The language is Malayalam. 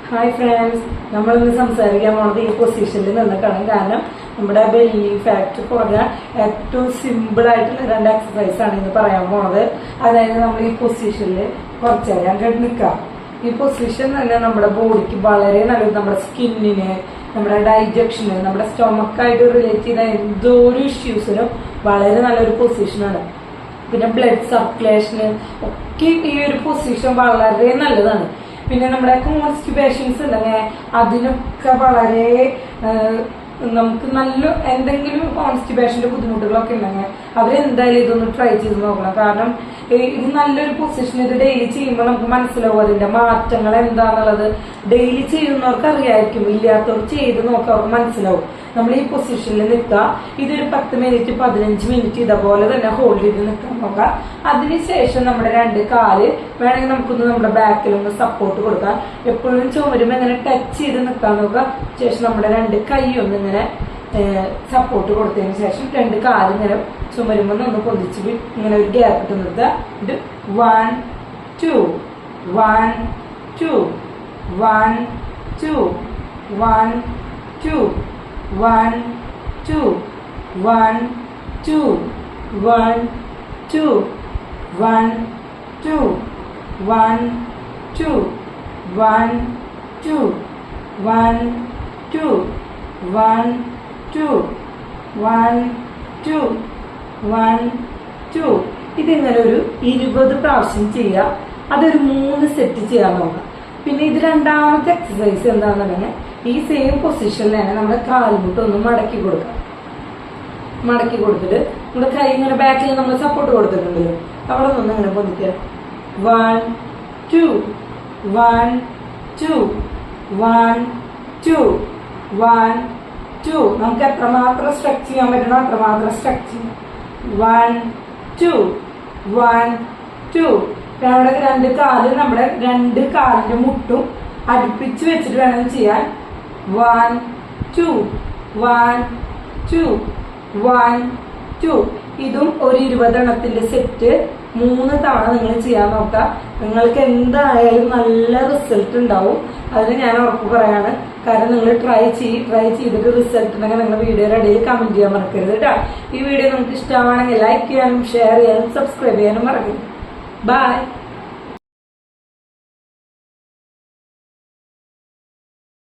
ഹായ് ഫ്രണ്ട്സ്, നമ്മളിന്ന് സംസാരിക്കാൻ പോണത് ഈ പൊസിഷനിൽ നിന്നിട്ടാണ്. കാരണം നമ്മുടെ ബെല്ലി ഫാറ്റ് കുറഞ്ഞാൽ ഏറ്റവും സിമ്പിൾ ആയിട്ടുള്ള 2 എക്സസൈസ് ആണ് ഇന്ന് പറയാൻ പോണത്. അതായത് നമ്മൾ ഈ പൊസിഷനിൽ കുറച്ച് നേരം അങ്ങോട്ട് നിൽക്കാം. ഈ പൊസിഷൻ തന്നെ നമ്മുടെ ബോഡിക്ക് വളരെ നല്ലത്. നമ്മുടെ സ്കിന്നിന്, നമ്മുടെ ഡൈജക്ഷന്, നമ്മുടെ സ്റ്റൊമക്കായിട്ട് റിലേറ്റ് ചെയ്ത എന്തോരു ഇഷ്യൂസിനും വളരെ നല്ലൊരു പൊസിഷനാണ്. പിന്നെ ബ്ലഡ് സർക്കുലേഷന് ഒക്കെ ഈ ഒരു പൊസിഷൻ വളരെ നല്ലതാണ്. പിന്നെ നമ്മുടെ കോൺസ്റ്റിപ്പേഷൻസ് ഉണ്ടെങ്കിൽ അതിനൊക്കെ വളരെ നമുക്ക് നല്ല എന്തെങ്കിലും കോൺസ്റ്റിപ്പേഷന്റെ ബുദ്ധിമുട്ടുകളൊക്കെ ഉണ്ടെങ്കിൽ അവരെന്തായാലും ഇതൊന്ന് ട്രൈ ചെയ്ത് നോക്കണം. കാരണം ഇത് നല്ലൊരു പൊസിഷൻ. ഇത് ഡെയിലി ചെയ്യുമ്പോൾ നമുക്ക് മനസ്സിലാവും അതിന്റെ മാറ്റങ്ങൾ എന്താന്നുള്ളത്. ഡെയിലി ചെയ്യുന്നവർക്ക് അറിയായിരിക്കും, ഇല്ലാത്തവർക്ക് ചെയ്ത് നോക്കാൻ അവർക്ക് മനസ്സിലാവും. നമ്മൾ ഈ പൊസിഷനിൽ നിൽക്കുക. ഇതൊരു 10 മിനിറ്റ് 15 മിനിറ്റ് ഇതേപോലെ തന്നെ ഹോൾഡ് ചെയ്ത് നിൽക്കാൻ നോക്കാം. അതിനുശേഷം നമ്മുടെ 2 കാല് വേണമെങ്കിൽ നമുക്കൊന്ന് നമ്മുടെ ബാക്കിലൊന്ന് സപ്പോർട്ട് കൊടുക്കാം. എപ്പോഴും ചുമരുമ്പോൾ ഇങ്ങനെ ടച്ച് ചെയ്ത് നിൽക്കാൻ നോക്കാം. ശേഷം നമ്മുടെ 2 കൈ ഒന്ന് ഇങ്ങനെ സപ്പോർട്ട് കൊടുത്തതിന് ശേഷം 2 കാല് ഇങ്ങനെ ചുമരുമ്പോൾ ഒന്ന് പൊന്തിച്ച് ഇങ്ങനെ ഒരു ഗ്യാപ്പ് ഇട്ട് നിർത്തുക. ഇത് 1 2 1 2 1 2 1 2 1 2 1 2 1 2 1 2 1 2 1 2 1 2 1 2 1 2 1 2. ഇതിങ്ങനെ ഒരു 20 പ്രാവശ്യം ചെയ്യുക. അതൊരു 3 സെറ്റ് ചെയ്യാൻ നോക്കാം. പിന്നെ ഇത് രണ്ടാമത്തെ എക്സസൈസ് എന്താണെന്നുണ്ടെങ്കിൽ ഈ സെയിം പൊസിഷനിൽ തന്നെ നമ്മുടെ കാൽമുട്ട് ഒന്ന് മടക്കി കൊടുക്കാം. മടക്കി കൊടുത്തിട്ട് നമ്മുടെ കൈ ഇങ്ങനെ ബാക്കിൽ നമ്മൾ സപ്പോർട്ട് കൊടുത്തിട്ടുണ്ടല്ലോ, അവിടെ നിന്ന് ഇങ്ങനെ പൊന്തിക്കുക. 1 2 1 2 1 2 1 2. നമുക്ക് എത്രമാത്രം സ്ട്രെച്ച് ചെയ്യാൻ പറ്റണോ അത്രമാത്രം സ്ട്രെച്ച് ചെയ്യാം. 1 2 1 2. നമ്മുടെ 2 കാല് നമ്മുടെ 2 കാലിന്റെ മുട്ടും അടുപ്പിച്ച് വെച്ചിട്ട് വേണം ചെയ്യാൻ. 1 2 1 2 1 2. ഇതും ഒരു 20 എണ്ണത്തിന്റെ സെറ്റ് 3 തവണ നിങ്ങൾ ചെയ്യാൻ നോക്കാം. നിങ്ങൾക്ക് എന്തായാലും നല്ല റിസൾട്ട് ഉണ്ടാവും. അതിന് ഞാൻ ഉറപ്പ് പറയാണ്. കാരണം നിങ്ങൾ ട്രൈ ചെയ്തിട്ട് റിസൾട്ട് ഉണ്ടെങ്കിൽ നിങ്ങൾ വീഡിയോയുടെ ഇടയിൽ കമന്റ് ചെയ്യാൻ മറക്കരുത് കേട്ടോ. ഈ വീഡിയോ നിങ്ങൾക്ക് ഇഷ്ടമാണെങ്കിൽ ലൈക്ക് ചെയ്യാനും ഷെയർ ചെയ്യാനും സബ്സ്ക്രൈബ് ചെയ്യാനും മറക്കരുത്. ബൈ.